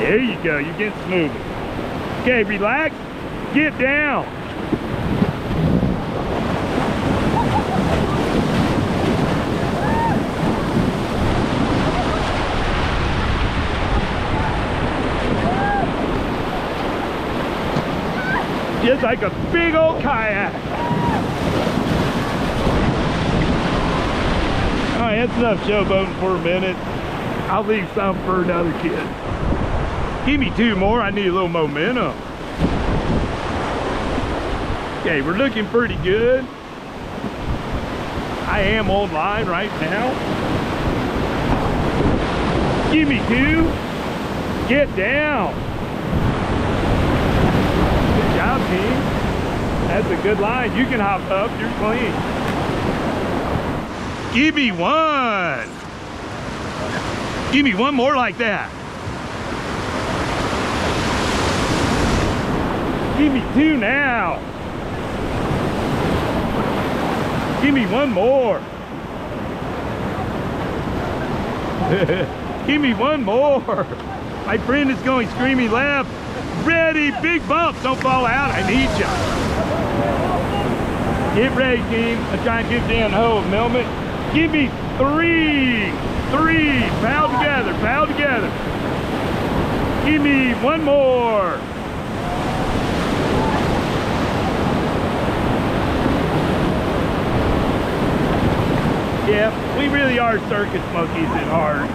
There you go, you're getting smooth. Okay, relax, get down. Just like a big old kayak. All right, that's enough showboating for a minute. I'll leave some for another kid. Give me 2 more, I need a little momentum. Okay, we're looking pretty good. I am online right now. Give me 2. Get down. Good job, team. That's a good line. You can hop up, you're clean. Give me 1. Give me 1 more like that. Give me 2 now. Give me 1 more. Give me 1 more. My friend is going screaming left. Ready, big bump. Don't fall out. I need you. Get ready, team. I'm trying to give Dan Ho a moment. Give me 3. 3. Pal together. Pal together. Give me 1 more. Yeah, we really are circus monkeys at heart.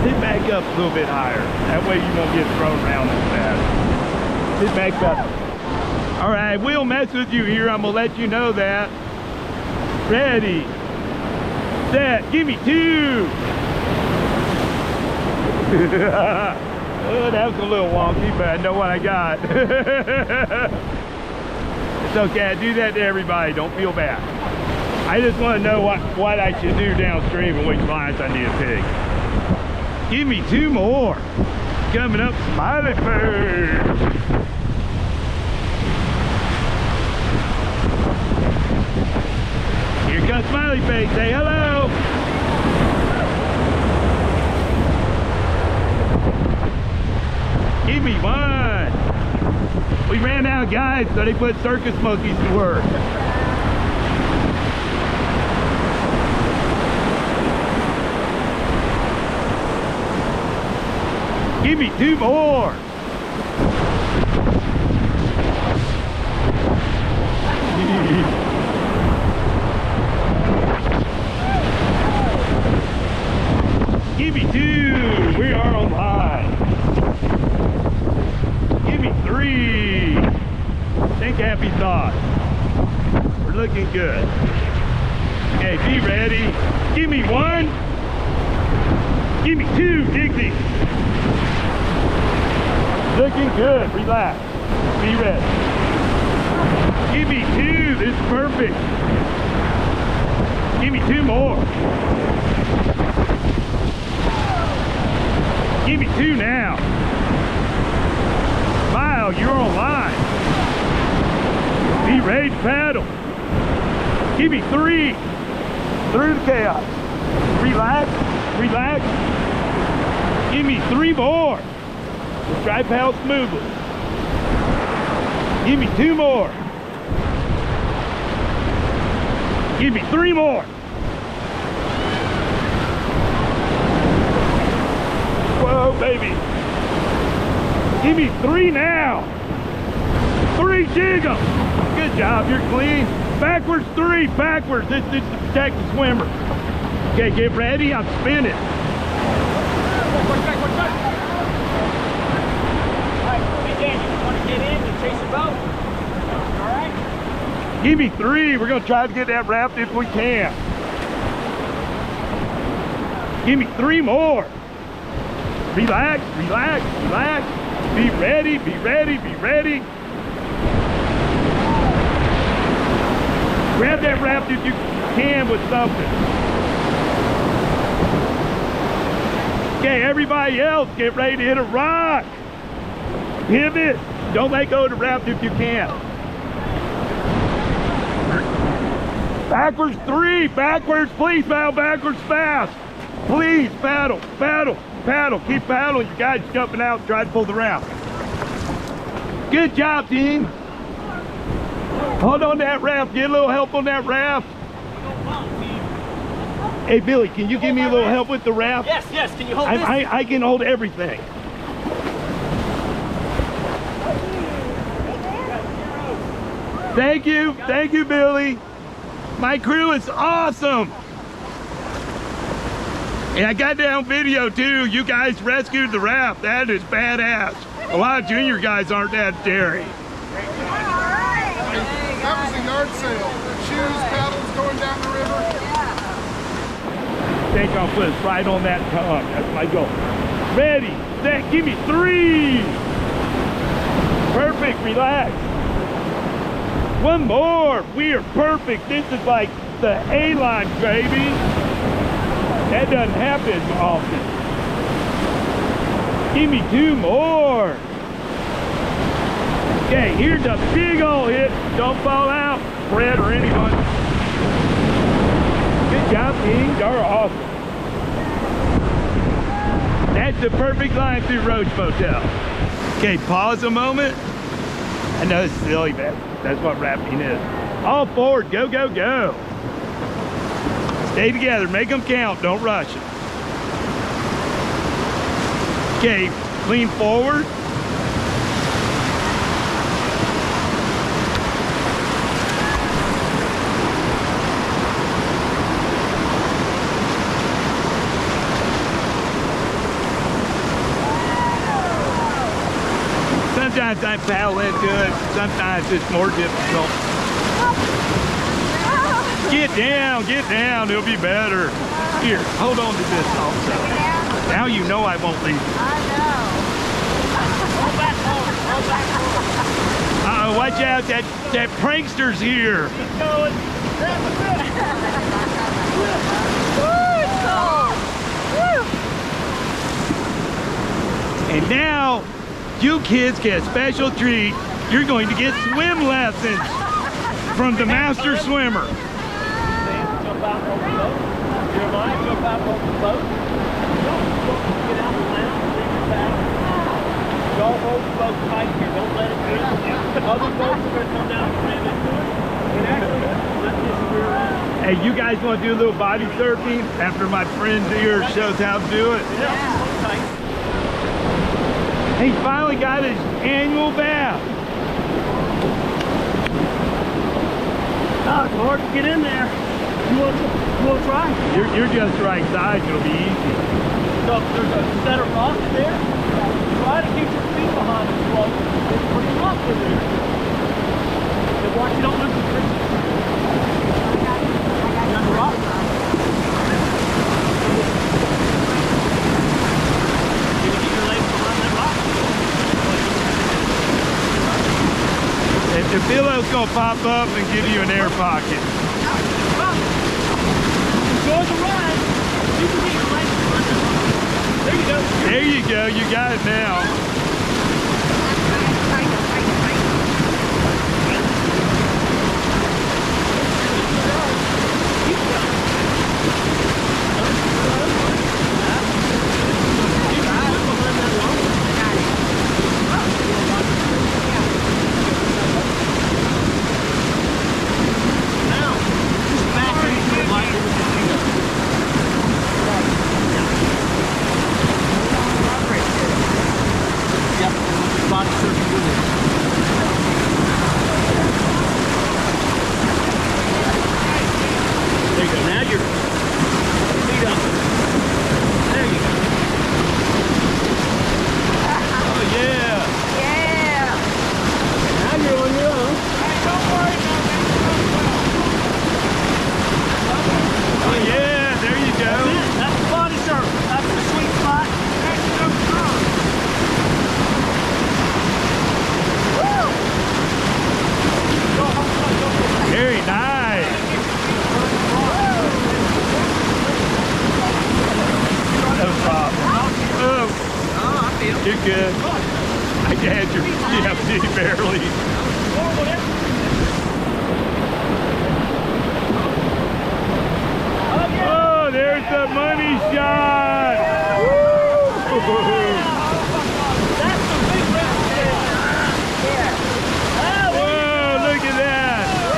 Sit back up a little bit higher. That way you won't get thrown around as fast. Sit back up. All right, we'll mess with you here. I'm gonna let you know that. Ready, set, give me 2. Oh, that was a little wonky, but I know what I got. It's okay, I do that to everybody. Don't feel bad. I just want to know what I should do downstream and which lines I need to pick. Give me 2 more. Coming up, smiley face. Here comes smiley face. Say hello. Give me 1. We ran out of guys, so they put circus monkeys to work. Give me 2 more. Give me 2. We are online. Give me 3. Think happy thoughts. We're looking good. Okay, be ready. Give me 1. Give me 2. Dixie. Looking good. Relax. Be ready. Give me 2. This is perfect. Give me 2 more. Give me 2 now. Smile, you're online. Be ready to paddle. Give me 3. Through the chaos. Relax. Relax. Give me 3 more. Try paddle smoothly. Give me 2 more. Give me 3 more. Whoa, baby. Give me 3 now. 3, jig 'em. Good job, you're clean. Backwards 3, backwards. This is to protect the swimmer. Okay, get ready, I'm spinning. Watch back, watch back. Again, you want to get in and chase the boat? All right? Give me 3. We're going to try to get that raft if we can. Give me 3 more. Relax, relax, relax. Be ready, be ready, be ready. Grab that raft if you can with something. Okay, everybody else, get ready to hit a rock. Pivot. Don't let go of the raft if you can. Backwards 3, backwards, please paddle backwards fast. Please paddle, paddle, paddle. Keep paddling. You guys jumping out, try to pull the raft. Good job, team. Hold on to that raft. Get a little help on that raft. Hey, Billy, can you give me a little help with the raft? Yes, yes. Can you hold this? I can hold everything. Thank you, Billy. My crew is awesome. And I got that on video too. You guys rescued the raft. That is badass. A lot of junior guys aren't that daring. That was a yard sale. Shoes, paddles going down the river. I think I'll put us right on that tongue. That's my goal. Ready, set, give me 3. Perfect, relax. One more. We are perfect. This is like the A-line, baby. That doesn't happen often. Give me 2 more. Okay, here's a big old hit. Don't fall out, Fred or anyone. Good job, King. You're awesome. That's the perfect line through Roach Motel. Okay, pause a moment. I know it's silly, but that's what rafting is. All forward, go, go, go. Stay together, make them count, don't rush it. Okay, lean forward. Sometimes I paddle into it, sometimes it's more difficult. Get down, it'll be better. Here, hold on to this also. Now you know I won't leave you. I know. Roll back forward. Roll back forward. Watch out, that prankster's here. Keep going. Woo, it's cold. Woo. And now, you kids get a special treat. You're going to get swim lessons from the master swimmer. Jump out over the boat. Jeremiah, jump out over the boat. Get out the land, leave your paddle. Don't hold the boat tight here. Don't let it drift. Other boats are going to come down and ram into it. And actually, let this rear end. Hey, you guys want to do a little body surfing after my friend here shows how to do it? Yeah. Tight. He finally got his annual bath. Oh, it's hard to get in there. You want to try? You're just the right size. It'll be easy. So if there's a set of rocks there, try to keep your feet behind the float. It's pretty rough in there. And watch you don't lose the tree. You got the rock? You can get your legs behind that rock. If the pillow's gonna pop up and give you an air pocket. Enjoy the ride. You can get your legs behind that rock. There you go. There you go. You got it now. You're good. I had your CFD barely. Oh, there's the money shot. Woo! Whoa, look at that.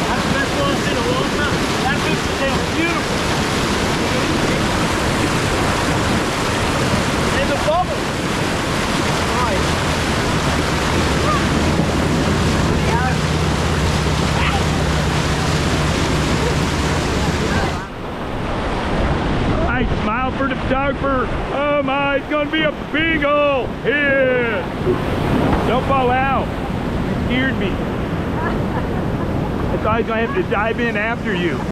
That's the best one I've seen in a long time. That picture tail, beautiful. And the bubble. Nice smile for the photographer. Oh my, it's gonna be a big hole. Hit. Don't fall out. You scared me. I thought I was gonna have to dive in after you.